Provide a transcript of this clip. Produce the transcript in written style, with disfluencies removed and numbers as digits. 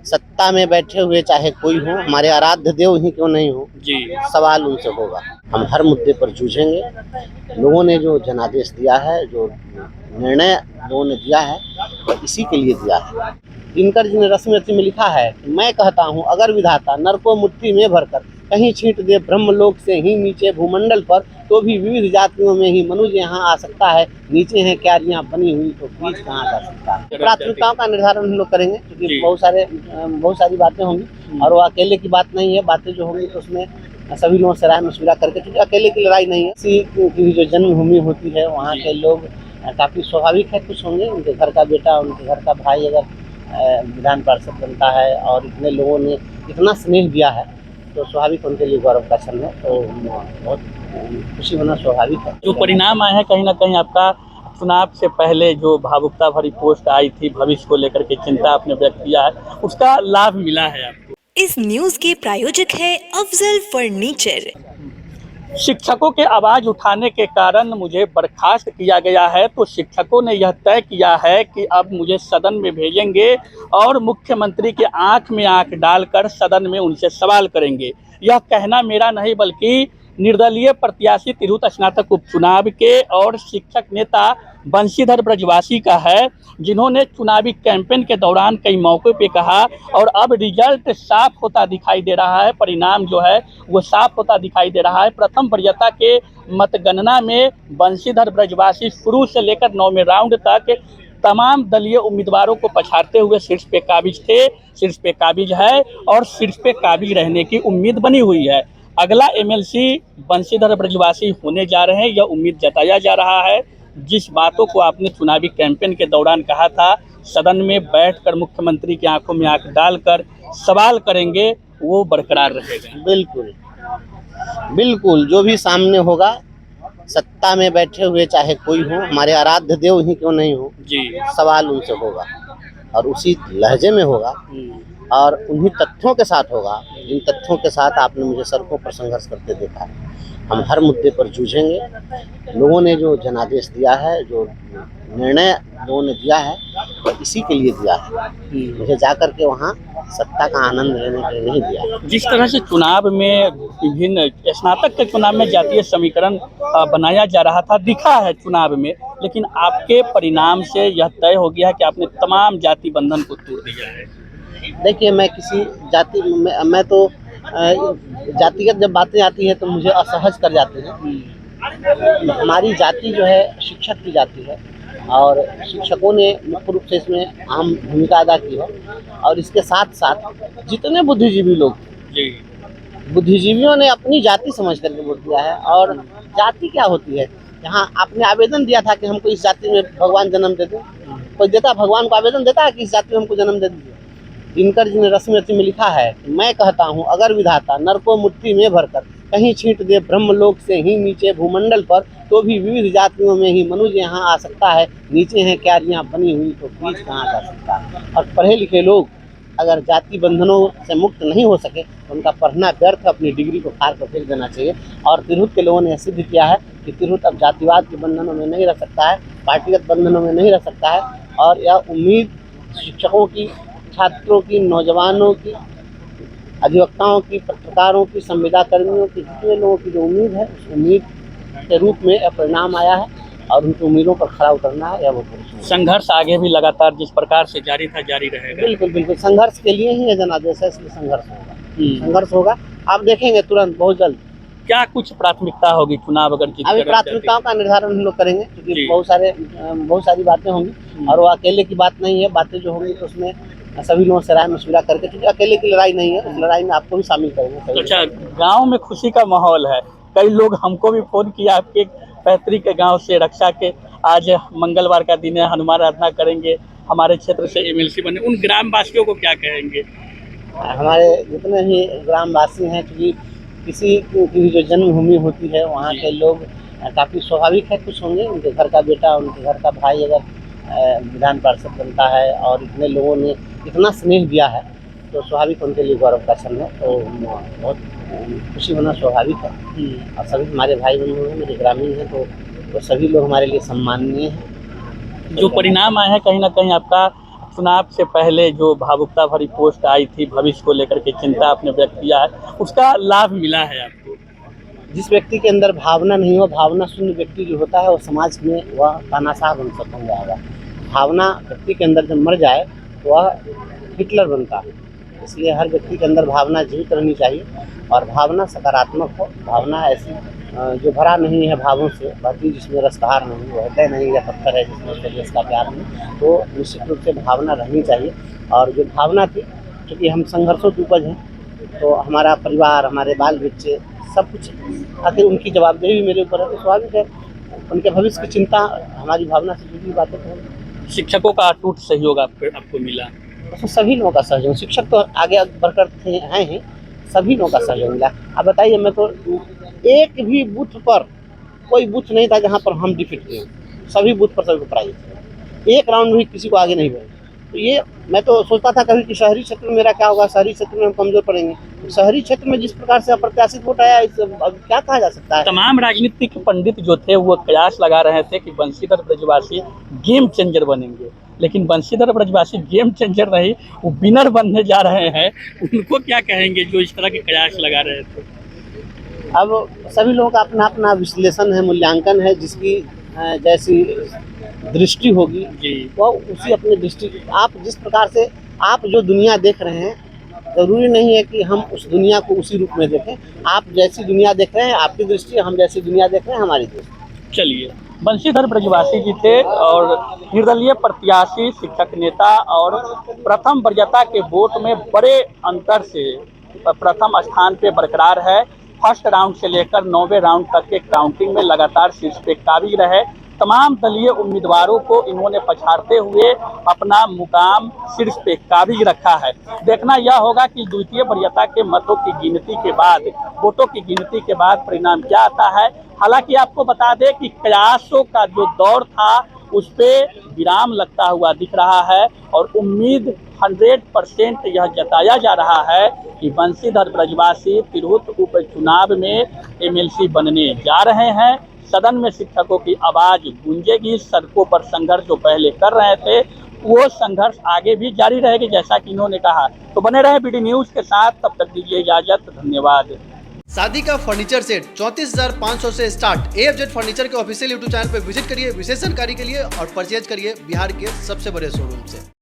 सत्ता में बैठे हुए चाहे कोई हो, हमारे आराध्य देव ही क्यों नहीं हो जी। सवाल उनसे होगा। हम हर मुद्दे पर जूझेंगे। लोगों ने जो जनादेश दिया है, जो निर्णय लोगों ने दिया है, वो इसी के लिए दिया है। दिनकर जी ने रस्म रची में लिखा है कि मैं कहता हूँ, अगर विधाता नर को मुट्ठी में भरकर कहीं छींट दे ब्रह्मलोक से ही नीचे भूमंडल पर, तो भी विविध जातियों में ही मनुष्य यहाँ आ सकता है। नीचे हैं क्यारियां बनी हुई, तो बीच कहाँ जा सकता है। प्राथमिकताओं का निर्धारण हम लोग करेंगे, क्योंकि बहुत सारी बातें होंगी और वो अकेले की बात नहीं है। बातें जो होंगी तो उसमें सभी लोगों से राय मशविरा करके, क्योंकि अकेले की लड़ाई नहीं है। किसी की जो जन्मभूमि होती है, वहाँ के लोग काफ़ी स्वाभाविक है, खुश होंगे। उनके घर का बेटा, उनके घर का भाई अगर विधान पार्षद बनता है और इतने लोगों ने इतना स्नेह दिया है, तो स्वाभाविक उनके लिए गौरव का क्षण है। तो बहुत खुशी होना स्वाभाविक है। जो परिणाम आए हैं, कहीं ना कहीं आपका चुनाव से पहले जो भावुकता भरी पोस्ट आई थी, भविष्य को लेकर के चिंता आपने व्यक्त किया है, उसका लाभ मिला है आपको। इस न्यूज के प्रायोजक है अफजल फर्नीचर। शिक्षकों के आवाज उठाने के कारण मुझे बर्खास्त किया गया है, तो शिक्षकों ने यह तय किया है कि अब मुझे सदन में भेजेंगे और मुख्यमंत्री के आंख में आंख डालकर सदन में उनसे सवाल करेंगे। यह कहना मेरा नहीं, बल्कि निर्दलीय प्रत्याशी तिरहुत स्नातक उपचुनाव के और शिक्षक नेता बंशीधर ब्रजवासी का है, जिन्होंने चुनावी कैंपेन के दौरान कई मौक़ों पे कहा और अब रिजल्ट साफ होता दिखाई दे रहा है। परिणाम जो है वो साफ होता दिखाई दे रहा है। प्रथम वरीयता के मतगणना में बंशीधर ब्रजवासी शुरू से लेकर 9वें राउंड तक तमाम दलीय उम्मीदवारों को पछाड़ते हुए शीर्ष पे काबिज थे, शीर्ष पे काबिज है और शीर्ष पे काबिज रहने की उम्मीद बनी हुई है। अगला एमएलसी बंशीधर ब्रजवासी होने जा रहे हैं, यह उम्मीद जताया जा रहा है। जिस बातों को आपने चुनावी कैंपेन के दौरान कहा था, सदन में बैठकर मुख्यमंत्री की आंखों में आंख डालकर सवाल करेंगे, वो बरकरार रहेगा। बिल्कुल बिल्कुल, जो भी सामने होगा, सत्ता में बैठे हुए चाहे कोई हो, हमारे आराध्य देव ही क्यों नहीं हो जी। सवाल उनसे होगा और उसी लहजे में होगा और उन्हीं तथ्यों के साथ होगा जिन तथ्यों के साथ आपने मुझे सड़कों पर संघर्ष करते देखा है। हम हर मुद्दे पर जूझेंगे। लोगों ने जो जनादेश दिया है, जो निर्णय लोगों ने दिया है, वो इसी के लिए दिया है। मुझे जा कर के वहाँ सत्ता का आनंद लेने के लिए नहीं दिया। जिस तरह से चुनाव में विभिन्न स्नातक के चुनाव में जातीय समीकरण बनाया जा रहा था, दिखा है चुनाव में, लेकिन आपके परिणाम से यह तय हो गया है कि आपने तमाम जाति बंधन को तोड़ दिया है। देखिए, मैं किसी जाति मैं तो जातिगत जब बातें आती हैं तो मुझे असहज कर जाते हैं। हमारी जाति जो है शिक्षक की जाति है और शिक्षकों ने मुख्य रूप से इसमें अहम भूमिका अदा की है। और इसके साथ साथ जितने बुद्धिजीवी लोग थे, बुद्धिजीवियों ने अपनी जाति समझ करके वोट दिया है। और जाति क्या होती है? यहाँ आपने आवेदन दिया था कि हमको इस जाति में भगवान जन्म दे दे, कोई देता? भगवान को आवेदन देता है कि इस जाति में हमको जन्म दे दीजिए? दिनकर जी ने रस्म रची में लिखा है कि मैं कहता हूँ, अगर विधाता नर को मुट्ठी में भरकर कहीं छींट दे ब्रह्मलोक से ही नीचे भूमंडल पर, तो भी विविध जातियों में ही मनुष्य यहाँ आ सकता है। नीचे हैं क्यारियां बनी हुई, तो बीच कहाँ जा सकता है। और पढ़े लिखे लोग अगर जाति बंधनों से मुक्त नहीं हो सके तो उनका पढ़ना व्यर्थ, अपनी डिग्री को फाड़ कर फेंक देना चाहिए। और तिरहुत के लोगों ने सिद्ध किया है कि तिरहुत अब जातिवाद के बंधनों में नहीं रह सकता है, पार्टीगत बंधनों में नहीं रह सकता है। और यह उम्मीद शिक्षकों की, छात्रों की, नौजवानों की, अधिवक्ताओं की, पत्रकारों की, संविदा कर्मियों की, जितने लोगों की जो उम्मीद है, उस उम्मीद के रूप में यह परिणाम आया है और उनकी उम्मीदों पर खरा उतरना है। यह वो संघर्ष आगे भी लगातार जिस प्रकार से जारी था, जारी रहेगा। बिल्कुल बिल्कुल, संघर्ष के लिए ही यह जनादेश है, इसलिए संघर्ष होगा। संघर्ष होगा, आप देखेंगे तुरंत, बहुत जल्द। क्या कुछ प्राथमिकता होगी चुनाव अगर जीत? अभी प्राथमिकताओं का निर्धारण हम लोग करेंगे, क्योंकि बहुत सारी बातें होंगी और वो अकेले की बात नहीं है। बातें जो होंगी तो उसमें सभी लोगों से राय मशविरा करके, क्योंकि अकेले की लड़ाई नहीं है, उस लड़ाई में आपको भी शामिल करेंगे। अच्छा, गांव में खुशी का माहौल है। कई लोग हमको भी फोन किया, आपके पैतृक के गांव से, रक्षा के, आज मंगलवार का दिन है, हनुमान आराधना करेंगे, हमारे क्षेत्र से एमएलसी बने। उन ग्रामवासियों को क्या कहेंगे? हमारे जितने भी ग्रामवासी हैं, क्योंकि किसी की जो जन्मभूमि होती है, वहाँ के लोग काफ़ी स्वाभाविक है, खुश होंगे। उनके घर का बेटा, उनके घर का भाई अगर विधान पार्षद बनता है और इतने लोगों ने इतना स्नेह दिया है, तो स्वाभाविक उनके लिए गौरव का क्षण है। तो बहुत खुशी होना स्वाभाविक है। और सभी हमारे भाई बंधु हैं, मेरे ग्रामीण हैं, तो सभी लोग हमारे लिए सम्माननीय हैं। जो परिणाम आए हैं, कहीं ना कहीं आपका चुनाव से पहले जो भावुकता भरी पोस्ट आई थी, भविष्य को लेकर के चिंता आपने व्यक्त किया है, उसका लाभ मिला है आपको? जिस व्यक्ति के अंदर भावना नहीं हो, भावना शून्य व्यक्ति जो होता है वो समाज में वह तानाशाह बन जाएगा। भावना व्यक्ति के अंदर जब मर जाए तो वह हिटलर बनता है। इसलिए हर व्यक्ति के अंदर भावना जीवित रहनी चाहिए और भावना सकारात्मक हो। भावना ऐसी जो भरा नहीं है भावों से, भरती जिसमें रसधार नहीं, वो हृदय नहीं या पत्थर है जिसमें स्वदेश का प्यार नहीं, तो निश्चित रूप से भावना रहनी चाहिए। और जो भावना थी, क्योंकि हम संघर्षों की उपज हैं, तो हमारा परिवार, हमारे बाल बच्चे, सब कुछ आखिर उनकी जवाबदेही भी मेरे ऊपर है, तो स्वाभाविक है उनके भविष्य की चिंता हमारी भावना से जुड़ी बातें हैं। शिक्षकों का अटूट सहयोग आपको मिला? उसमें सभी लोगों का सहयोग, शिक्षक तो आगे बढ़कर हैं ही, सभी लोगों का सहयोग मिला। अब बताइए, मैं तो एक भी बूथ पर कोई बूथ नहीं था जहाँ पर हम डिफीट किए, सभी बूथ पर सभी प्राइज थे, एक राउंड भी किसी को आगे नहीं बढ़े। तो ये मैं तो सोचता था कभी कि शहरी क्षेत्र में मेरा क्या होगा, शहरी क्षेत्र में हम कमजोर पड़ेंगे। शहरी क्षेत्र में जिस प्रकार से अप्रत्याशित वोट आया, इस अब क्या कहा जा सकता है। तमाम राजनीतिक पंडित जो थे वो कयास लगा रहे थे कि बंशीधर ब्रजवासी गेम चेंजर बनेंगे, लेकिन बंशीधर ब्रजवासी गेम चेंजर नहीं, वो विनर बनने जा रहे हैं। उनको क्या कहेंगे जो इस तरह के कयास लगा रहे थे? अब सभी लोगों का अपना अपना विश्लेषण है, मूल्यांकन है, जिसकी जैसी दृष्टि होगी वो उसी अपनी दृष्टि। आप जिस प्रकार से आप जो दुनिया देख रहे हैं, ज़रूरी नहीं है कि हम उस दुनिया को उसी रूप में देखें। आप जैसी दुनिया देख रहे हैं आपकी दृष्टि, हम जैसी दुनिया देख रहे हैं हमारी दृष्टि। चलिए, बंशीधर ब्रजवासी जी थे और निर्दलीय प्रत्याशी, शिक्षक नेता और प्रथम वरीयता के वोट में बड़े अंतर से प्रथम स्थान पे बरकरार है। फर्स्ट राउंड से लेकर 9वें राउंड तक के काउंटिंग में लगातार शीर्ष पे काबिज रहे। तमाम दलीय उम्मीदवारों को इन्होंने पछाड़ते हुए अपना मुकाम शीर्ष पे काबिज रखा है। देखना यह होगा कि द्वितीय वरीयता के मतों की गिनती के बाद, वोटों की गिनती के बाद परिणाम क्या आता है। हालांकि आपको बता दें कि कयासों का जो दौर था उस पर विराम लगता हुआ दिख रहा है और उम्मीद 100% यह जताया जा रहा है कि बंशीधर ब्रजवासी तिरहुत उपचुनाव में MLC बनने जा रहे हैं। सदन में शिक्षकों की आवाज गूंजेगी। सड़कों पर संघर्ष जो पहले कर रहे थे वो संघर्ष आगे भी जारी रहेगी, जैसा कि इन्होंने कहा। तो बने रहे BD न्यूज के साथ, तब तक दीजिए इजाजत, धन्यवाद। शादी का फर्नीचर सेट 34,500 से स्टार्ट। AFZ फर्नीचर के ऑफिशियल YouTube चैनल पर विजिट करिए विशेष जानकारी के लिए और परचेज करिए बिहार के सबसे बड़े शोरूम से।